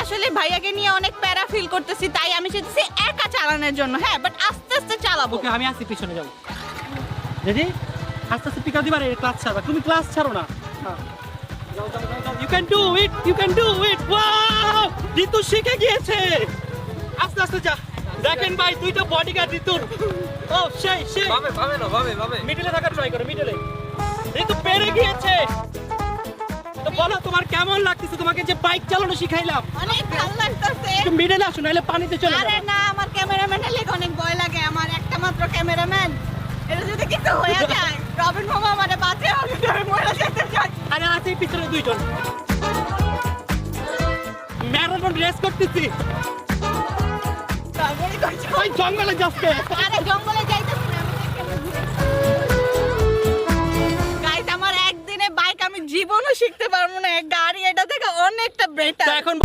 আসলে ভাইয়াকে নিয়ে অনেক প্যারা ফিল করতেছি, তাই আমি চাইতেছি একা চালানোর জন্য। হ্যাঁ, বাট আস্তে আস্তে চালাবো। ওকে, আমি আসি, পিছনে যাবো। রেডি? আস্তে আস্তে পিক আপ দিবা, ক্লাস ছাড়বা। তুমি ক্লাস ছাড়ো না। হ্যাঁ, যাও যাও যাও যাও। You can do it, you can do it. Wow, Ritu শিখে গিয়েছে। আস্তে আস্তে যা। দেখেন ভাই, দুইটা বডিগার্ড ঋতুর। ও সেই সেই। ভাবে না ভাবে মিডলে থাকা ট্রাই করো, মিডলে। ঋতু পেরে গিয়েছে। তো বলো, তোমার কেমন লাগতেছে? তোমাকে যে বাইক চালানো শিখাইলাম, অনেক ভালো লাগতেছে। একটু মিডলে আসো, নাহলে পানিতে চলে আরে যাবে। না, আমার ক্যামেরাম্যানের লেগে অনেক ভয় লাগে। আমার একটা মাত্র ক্যামেরাম্যান, এটা যদি কিছু হয়ে যায়, রবিন মামা আমারে বাঁচিয়ে আমি মরে যেতে চাই। আরে আছে পিছনে দুইজন। ম্যারাথন রেস করতেছি। তারপরে কইছো, ওই জঙ্গলে যাচ্ছে। আরে জঙ্গলে যাইতেছি না, গাইস, আমার একদিনে বাইক আমি জীবনও শিখতে পারবো না। গাড়ি এটা থেকে অনেকটা বেটার। তো এখন